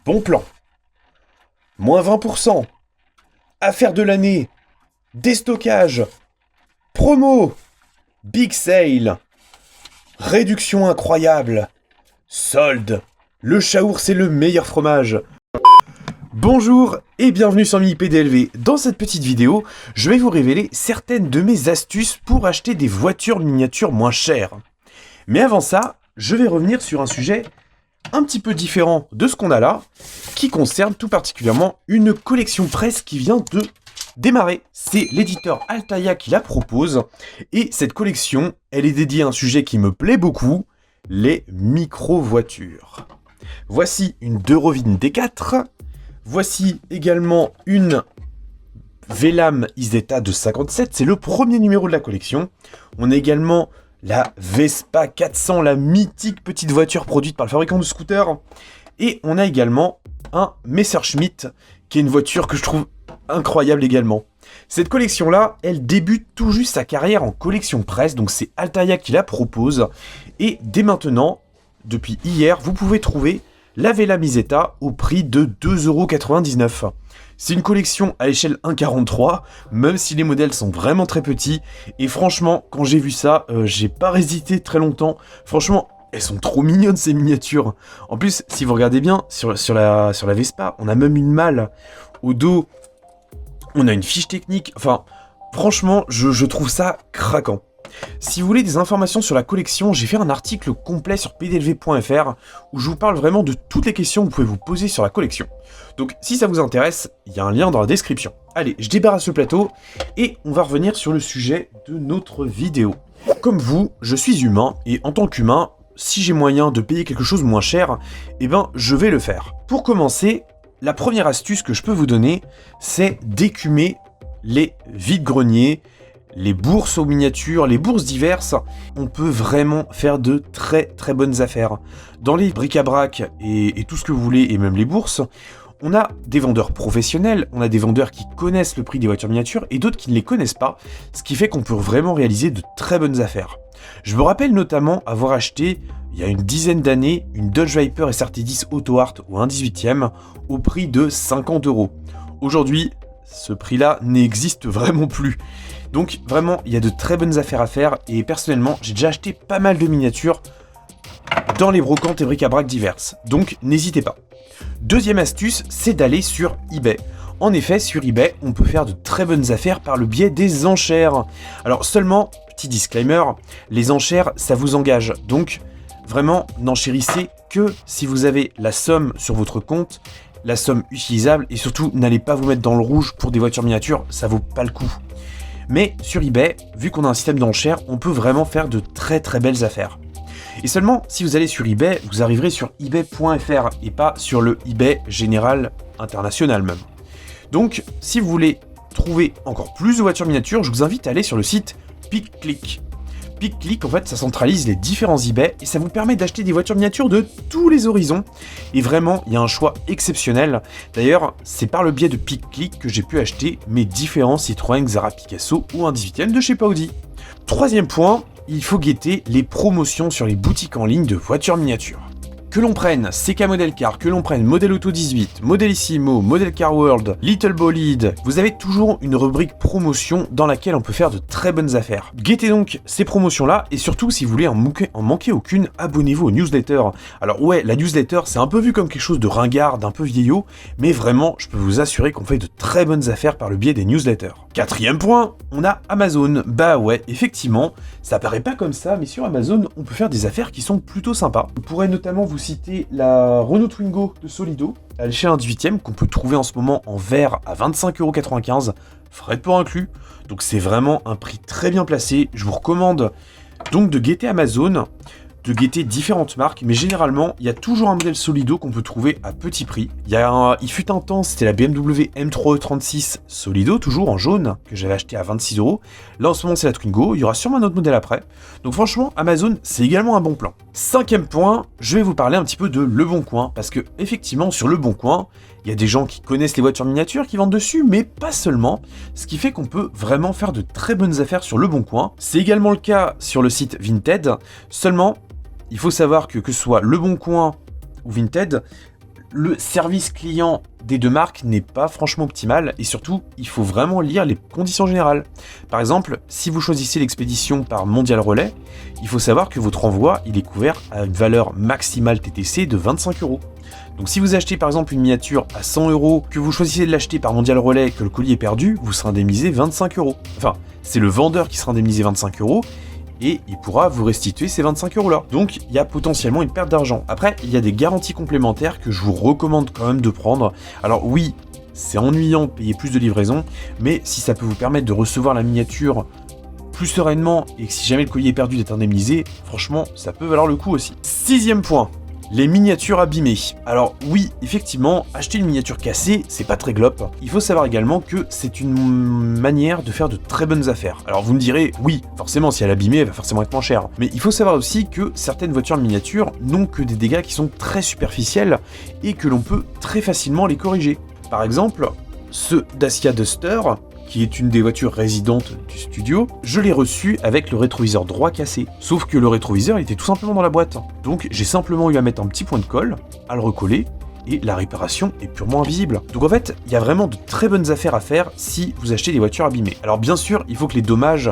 Bon plan. Moins 20%. Affaire de l'année. Déstockage. Promo. Big sale. Réduction incroyable. Solde. Le Chaourd, c'est le meilleur fromage. Bonjour et bienvenue sur Mini PDLV. Dans cette petite vidéo, je vais vous révéler certaines de mes astuces pour acheter des voitures miniatures moins chères. Mais avant ça, je vais revenir sur un sujet un petit peu différent de ce qu'on a là, qui concerne tout particulièrement une collection presse qui vient de démarrer. C'est l'éditeur Altaïa qui la propose, et cette collection, elle est dédiée à un sujet qui me plaît beaucoup, les micro-voitures. Voici une De Rovin D4, voici également une Velam Isetta de 57, c'est le premier numéro de la collection. On a également la Vespa 400, la mythique petite voiture produite par le fabricant de scooters. Et on a également un Messerschmitt, qui est une voiture que je trouve incroyable également. Cette collection-là, elle débute tout juste sa carrière en collection presse, donc c'est Altaïa qui la propose. Et dès maintenant, depuis hier, vous pouvez trouver la Velam Isetta au prix de 2,99 €. C'est une collection à l'échelle 1,43, même si les modèles sont vraiment très petits. Et franchement, quand j'ai vu ça, j'ai pas hésité très longtemps. Franchement, elles sont trop mignonnes ces miniatures. En plus, si vous regardez bien, sur la Vespa, on a même une malle. Au dos, on a une fiche technique. Enfin, franchement, je trouve ça craquant. Si vous voulez des informations sur la collection, j'ai fait un article complet sur pdlv.fr où je vous parle vraiment de toutes les questions que vous pouvez vous poser sur la collection. Donc si ça vous intéresse, il y a un lien dans la description. Allez, je débarrasse le plateau et on va revenir sur le sujet de notre vidéo. Comme vous, je suis humain et en tant qu'humain, si j'ai moyen de payer quelque chose moins cher, eh ben je vais le faire. Pour commencer, la première astuce que je peux vous donner, c'est d'écumer les vide-greniers, les bourses aux miniatures, les bourses diverses. On peut vraiment faire de très très bonnes affaires. Dans les bric-à-brac et tout ce que vous voulez, et même les bourses, on a des vendeurs professionnels, on a des vendeurs qui connaissent le prix des voitures miniatures et d'autres qui ne les connaissent pas, ce qui fait qu'on peut vraiment réaliser de très bonnes affaires. Je me rappelle notamment avoir acheté, il y a une dizaine d'années, une Dodge Viper SRT10 Auto Art ou 1/18e au prix de 50 €. Aujourd'hui, ce prix-là n'existe vraiment plus. Donc vraiment, il y a de très bonnes affaires à faire et personnellement, j'ai déjà acheté pas mal de miniatures dans les brocantes et bric-à-brac diverses. Donc n'hésitez pas. Deuxième astuce, c'est d'aller sur eBay. En effet, sur eBay, on peut faire de très bonnes affaires par le biais des enchères. Alors seulement, petit disclaimer, les enchères, ça vous engage. Donc vraiment, n'enchérissez que si vous avez la somme sur votre compte, la somme utilisable, et surtout, n'allez pas vous mettre dans le rouge pour des voitures miniatures, ça vaut pas le coup. Mais sur eBay, vu qu'on a un système d'enchères, on peut vraiment faire de très très belles affaires. Et seulement, si vous allez sur eBay, vous arriverez sur ebay.fr et pas sur le eBay général international même. Donc, si vous voulez trouver encore plus de voitures miniatures, je vous invite à aller sur le site PicClick. PicClick, en fait, ça centralise les différents eBay et ça vous permet d'acheter des voitures miniatures de tous les horizons. Et vraiment, il y a un choix exceptionnel. D'ailleurs, c'est par le biais de PicClick que j'ai pu acheter mes différents Citroën Xara Picasso ou 1/18e de chez Audi. Troisième point, il faut guetter les promotions sur les boutiques en ligne de voitures miniatures. Que l'on prenne CK Model Car, que l'on prenne Model Auto 18, Modelissimo, Model Car World, Little Bolide, vous avez toujours une rubrique promotion dans laquelle on peut faire de très bonnes affaires. Guettez donc ces promotions-là, et surtout si vous voulez en manquer aucune, abonnez-vous aux newsletters. Alors ouais, la newsletter c'est un peu vu comme quelque chose de ringard, d'un peu vieillot, mais vraiment, je peux vous assurer qu'on fait de très bonnes affaires par le biais des newsletters. Quatrième point, on a Amazon. Bah ouais, effectivement, ça paraît pas comme ça, mais sur Amazon, on peut faire des affaires qui sont plutôt sympas. On pourrait notamment vous citer la Renault Twingo de Solido, à l'échelle 1/18e, qu'on peut trouver en ce moment en vert à 25,95 €, frais de port inclus. Donc c'est vraiment un prix très bien placé. Je vous recommande donc de guetter Amazon, de guetter différentes marques, mais généralement, il y a toujours un modèle Solido qu'on peut trouver à petit prix. Il fut un temps, c'était la BMW M3E36 Solido, toujours en jaune, que j'avais acheté à 26 €. Là, en ce moment, c'est la Twingo. Il y aura sûrement un autre modèle après. Donc franchement, Amazon, c'est également un bon plan. Cinquième point, je vais vous parler un petit peu de Leboncoin, parce que effectivement, sur Leboncoin, il y a des gens qui connaissent les voitures miniatures qui vendent dessus, mais pas seulement, ce qui fait qu'on peut vraiment faire de très bonnes affaires sur Leboncoin. C'est également le cas sur le site Vinted, seulement il faut savoir que ce soit Leboncoin ou Vinted, Le service client des deux marques n'est pas franchement optimal et surtout, il faut vraiment lire les conditions générales. Par exemple, si vous choisissez l'expédition par Mondial Relais, il faut savoir que votre envoi, il est couvert à une valeur maximale TTC de 25 €. Donc si vous achetez par exemple une miniature à 100 €, que vous choisissez de l'acheter par Mondial Relais, que le colis est perdu, vous serez indemnisé 25 €. Enfin, c'est le vendeur qui sera indemnisé 25 € et il pourra vous restituer ces 25 € là. Donc il y a potentiellement une perte d'argent. Après, il y a des garanties complémentaires que je vous recommande quand même de prendre. Alors oui, c'est ennuyant de payer plus de livraison, mais si ça peut vous permettre de recevoir la miniature plus sereinement et que si jamais le colis est perdu d'être indemnisé, franchement, ça peut valoir le coup aussi. 6e point. Les miniatures abîmées. Alors oui, effectivement, acheter une miniature cassée, c'est pas très glop. Il faut savoir également que c'est une manière de faire de très bonnes affaires. Alors vous me direz, oui, forcément, si elle est abîmée, elle va forcément être moins chère. Mais il faut savoir aussi que certaines voitures miniatures n'ont que des dégâts qui sont très superficiels et que l'on peut très facilement les corriger. Par exemple, ce Dacia Duster, qui est une des voitures résidentes du studio, je l'ai reçu avec le rétroviseur droit cassé. Sauf que le rétroviseur, il était tout simplement dans la boîte. Donc j'ai simplement eu à mettre un petit point de colle, à le recoller, et la réparation est purement invisible. Donc en fait, il y a vraiment de très bonnes affaires à faire si vous achetez des voitures abîmées. Alors bien sûr, il faut que les dommages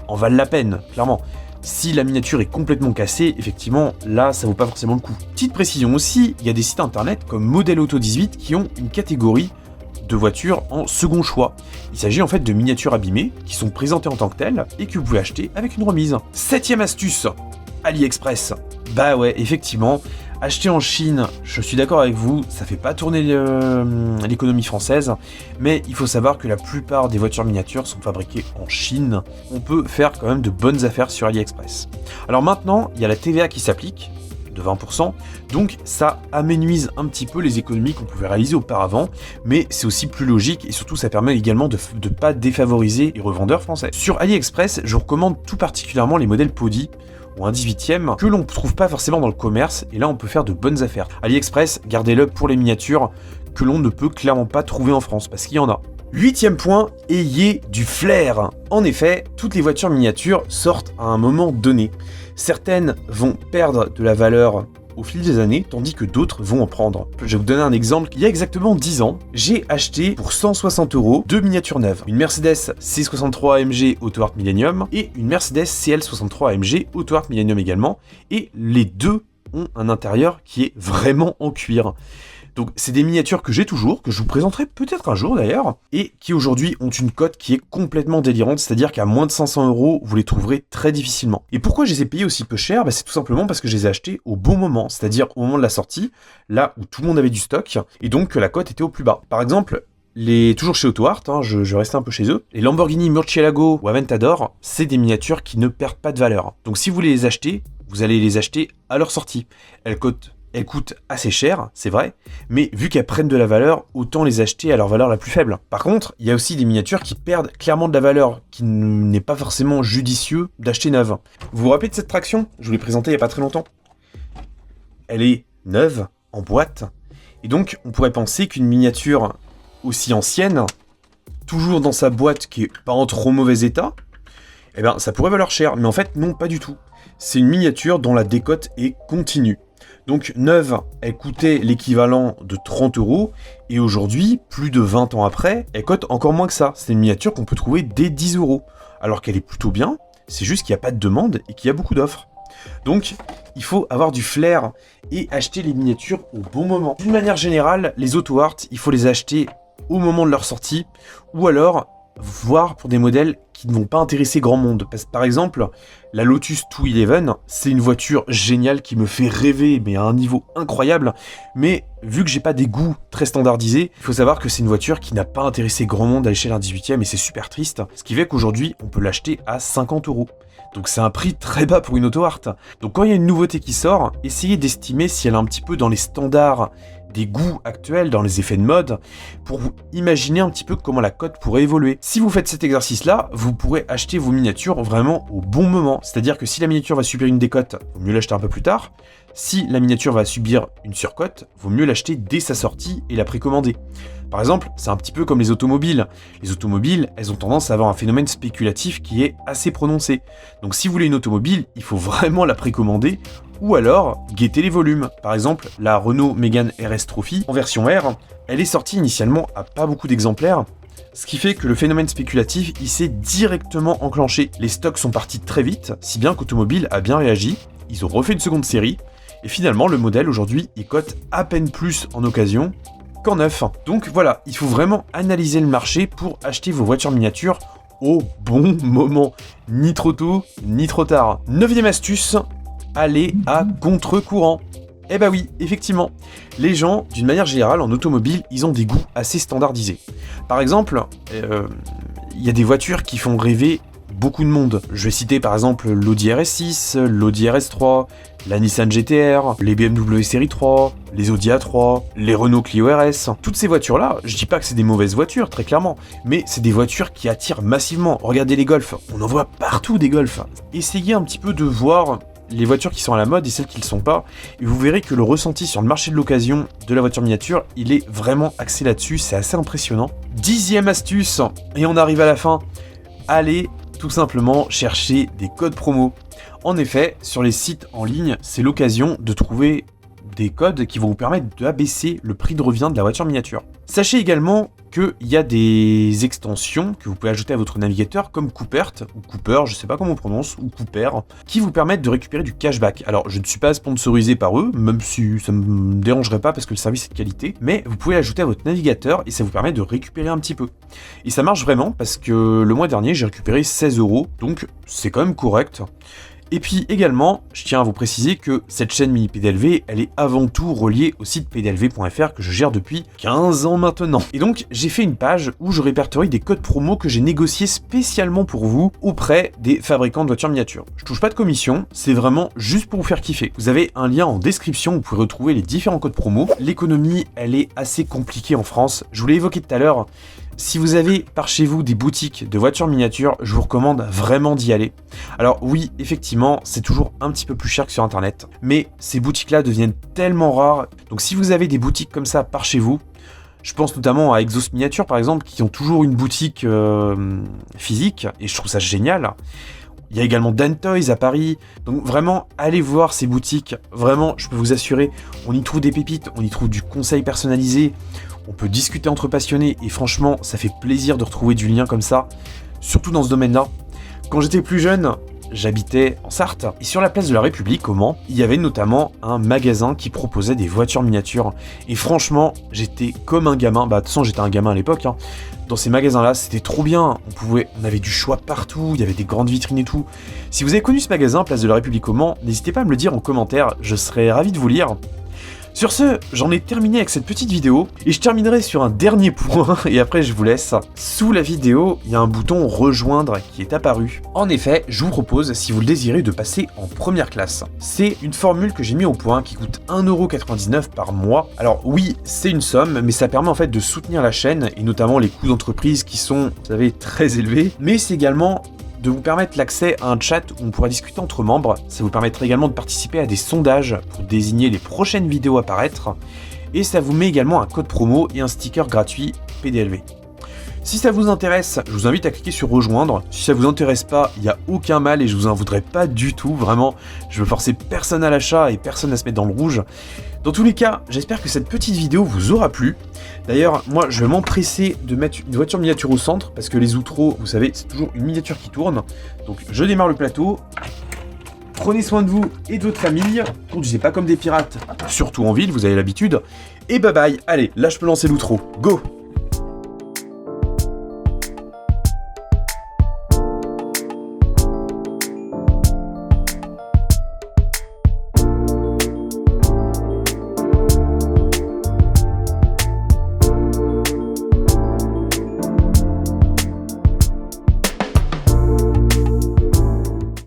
en valent la peine, clairement. Si la miniature est complètement cassée, effectivement, là, ça vaut pas forcément le coup. Petite précision aussi, il y a des sites internet comme Modèle Auto 18 qui ont une catégorie de voitures en second choix. Il s'agit en fait de miniatures abîmées qui sont présentées en tant que telles et que vous pouvez acheter avec une remise. 7e astuce, AliExpress. Bah ouais, effectivement, acheter en Chine, je suis d'accord avec vous, ça fait pas tourner l'économie française, mais il faut savoir que la plupart des voitures miniatures sont fabriquées en Chine. On peut faire quand même de bonnes affaires sur AliExpress. Alors maintenant, il y a la TVA qui s'applique, de 20%, donc ça aménuise un petit peu les économies qu'on pouvait réaliser auparavant, mais c'est aussi plus logique et surtout ça permet également de ne pas défavoriser les revendeurs français. Sur AliExpress, je recommande tout particulièrement les modèles Podi, ou un 18e, que l'on ne trouve pas forcément dans le commerce, et là on peut faire de bonnes affaires. AliExpress, gardez-le pour les miniatures que l'on ne peut clairement pas trouver en France, parce qu'il y en a. 8e point, ayez du flair. En effet, toutes les voitures miniatures sortent à un moment donné. Certaines vont perdre de la valeur au fil des années, tandis que d'autres vont en prendre. Je vais vous donner un exemple. Il y a exactement 10 ans, j'ai acheté pour 160 € deux miniatures neuves. Une Mercedes C63 AMG Auto Art Millennium et une Mercedes CL63 AMG Auto Art Millennium également. Et les deux ont un intérieur qui est vraiment en cuir. Donc c'est des miniatures que j'ai toujours, que je vous présenterai peut-être un jour d'ailleurs, et qui aujourd'hui ont une cote qui est complètement délirante, c'est-à-dire qu'à moins de 500 €, vous les trouverez très difficilement. Et pourquoi je les ai payés aussi peu cher ? C'est tout simplement parce que je les ai achetés au bon moment, c'est-à-dire au moment de la sortie, là où tout le monde avait du stock, et donc que la cote était au plus bas. Par exemple, toujours chez Auto Art, je restais un peu chez eux, les Lamborghini Murcielago ou Aventador, c'est des miniatures qui ne perdent pas de valeur. Donc si vous voulez les acheter, vous allez les acheter à leur sortie. Elles coûtent assez cher, c'est vrai, mais vu qu'elles prennent de la valeur, autant les acheter à leur valeur la plus faible. Par contre, il y a aussi des miniatures qui perdent clairement de la valeur, qui n'est pas forcément judicieux d'acheter neuve. Vous vous rappelez de cette traction ? Je vous l'ai présentée il n'y a pas très longtemps. Elle est neuve, en boîte, et donc on pourrait penser qu'une miniature aussi ancienne, toujours dans sa boîte qui est pas en trop mauvais état, eh ben ça pourrait valoir cher, mais en fait non, pas du tout. C'est une miniature dont la décote est continue. Donc neuve, elle coûtait l'équivalent de 30 €, et aujourd'hui, plus de 20 ans après, elle cote encore moins que ça. C'est une miniature qu'on peut trouver dès 10 €, alors qu'elle est plutôt bien, c'est juste qu'il n'y a pas de demande et qu'il y a beaucoup d'offres. Donc, il faut avoir du flair et acheter les miniatures au bon moment. D'une manière générale, les Auto Art, il faut les acheter au moment de leur sortie, ou alors voir pour des modèles qui ne vont pas intéresser grand monde. Parce que, par exemple, la Lotus 211, c'est une voiture géniale qui me fait rêver, mais à un niveau incroyable. Mais vu que j'ai pas des goûts très standardisés, il faut savoir que c'est une voiture qui n'a pas intéressé grand monde à l'échelle d'un 18e, et c'est super triste. Ce qui fait qu'aujourd'hui, on peut l'acheter à 50 €. Donc c'est un prix très bas pour une Auto Art. Donc quand il y a une nouveauté qui sort, essayez d'estimer si elle est un petit peu dans les standards des goûts actuels, dans les effets de mode, pour vous imaginer un petit peu comment la cote pourrait évoluer. Si vous faites cet exercice-là, vous pourrez acheter vos miniatures vraiment au bon moment. C'est-à-dire que si la miniature va subir une décote, vaut mieux l'acheter un peu plus tard. Si la miniature va subir une surcote, vaut mieux l'acheter dès sa sortie et la précommander. Par exemple, c'est un petit peu comme les automobiles. Les automobiles, elles ont tendance à avoir un phénomène spéculatif qui est assez prononcé. Donc si vous voulez une automobile, il faut vraiment la précommander Ou alors, guetter les volumes. Par exemple, la Renault Mégane RS Trophy, en version R, elle est sortie initialement à pas beaucoup d'exemplaires, ce qui fait que le phénomène spéculatif, il s'est directement enclenché. Les stocks sont partis très vite, si bien qu'Automobile a bien réagi, ils ont refait une seconde série, et finalement le modèle aujourd'hui, il cote à peine plus en occasion qu'en neuf. Donc voilà, il faut vraiment analyser le marché pour acheter vos voitures miniatures au bon moment. Ni trop tôt, ni trop tard. 9e astuce, aller à contre-courant. Eh bah oui, effectivement, les gens, d'une manière générale, en automobile, ils ont des goûts assez standardisés. Par exemple, il y a des voitures qui font rêver beaucoup de monde. Je vais citer par exemple l'Audi RS6, l'Audi RS3, la Nissan GT-R, les BMW série 3, les Audi A3, les Renault Clio RS. Toutes ces voitures-là, je dis pas que c'est des mauvaises voitures, très clairement, mais c'est des voitures qui attirent massivement. Regardez les Golf, on en voit partout des Golf. Essayez un petit peu de voir les voitures qui sont à la mode et celles qui ne le sont pas, et vous verrez que le ressenti sur le marché de l'occasion de la voiture miniature, il est vraiment axé là-dessus, c'est assez impressionnant. 10e astuce, et on arrive à la fin, allez tout simplement chercher des codes promo. En effet, sur les sites en ligne, c'est l'occasion de trouver des codes qui vont vous permettre d'abaisser le prix de revient de la voiture miniature. Sachez également qu'il y a des extensions que vous pouvez ajouter à votre navigateur comme Coopert, ou Cooper, je sais pas comment on prononce, ou Cooper, qui vous permettent de récupérer du cashback. Alors je ne suis pas sponsorisé par eux, même si ça me dérangerait pas parce que le service est de qualité, mais vous pouvez l'ajouter à votre navigateur et ça vous permet de récupérer un petit peu. Et ça marche vraiment parce que le mois dernier j'ai récupéré 16 €, donc c'est quand même correct. Et puis également, je tiens à vous préciser que cette chaîne Mini PDLV, elle est avant tout reliée au site pdlv.fr que je gère depuis 15 ans maintenant. Et donc, j'ai fait une page où je répertorie des codes promo que j'ai négociés spécialement pour vous auprès des fabricants de voitures miniatures. Je touche pas de commission, c'est vraiment juste pour vous faire kiffer. Vous avez un lien en description où vous pouvez retrouver les différents codes promo. L'économie, elle est assez compliquée en France. Je vous l'ai évoqué tout à l'heure. Si vous avez par chez vous des boutiques de voitures miniatures, je vous recommande vraiment d'y aller. Alors oui, effectivement, c'est toujours un petit peu plus cher que sur internet, mais ces boutiques-là deviennent tellement rares. Donc si vous avez des boutiques comme ça par chez vous, je pense notamment à Exos Miniature par exemple, qui ont toujours une boutique physique, et je trouve ça génial. Il y a également Dan Toys à Paris, donc vraiment allez voir ces boutiques, vraiment je peux vous assurer, on y trouve des pépites, on y trouve du conseil personnalisé, on peut discuter entre passionnés et franchement ça fait plaisir de retrouver du lien comme ça, surtout dans ce domaine-là. Quand j'étais plus jeune, j'habitais en Sarthe et sur la place de la République au Mans, il y avait notamment un magasin qui proposait des voitures miniatures et franchement j'étais comme un gamin, de toute façon j'étais un gamin à l'époque, Dans ces magasins-là, c'était trop bien. On avait du choix partout, il y avait des grandes vitrines et tout. Si vous avez connu ce magasin, place de la République au Mans, n'hésitez pas à me le dire en commentaire, je serais ravi de vous lire. Sur ce, j'en ai terminé avec cette petite vidéo, et je terminerai sur un dernier point, et après je vous laisse. Sous la vidéo, il y a un bouton rejoindre qui est apparu. En effet, je vous propose, si vous le désirez, de passer en première classe. C'est une formule que j'ai mis au point qui coûte 1,99 € par mois. Alors oui, c'est une somme, mais ça permet en fait de soutenir la chaîne, et notamment les coûts d'entreprise qui sont, vous savez, très élevés, mais c'est également de vous permettre l'accès à un chat où on pourra discuter entre membres. Ça vous permettra également de participer à des sondages pour désigner les prochaines vidéos à apparaître. Et ça vous met également un code promo et un sticker gratuit PDLV. Si ça vous intéresse, je vous invite à cliquer sur rejoindre. Si ça vous intéresse pas, il n'y a aucun mal et je vous en voudrais pas du tout. Vraiment, je veux forcer personne à l'achat et personne à se mettre dans le rouge. Dans tous les cas, j'espère que cette petite vidéo vous aura plu. D'ailleurs, moi, je vais m'empresser de mettre une voiture miniature au centre parce que les outros, vous savez, c'est toujours une miniature qui tourne. Donc, je démarre le plateau. Prenez soin de vous et de votre famille. Conduisez pas comme des pirates, surtout en ville, vous avez l'habitude. Et bye bye. Allez, là, je peux lancer l'outro. Go!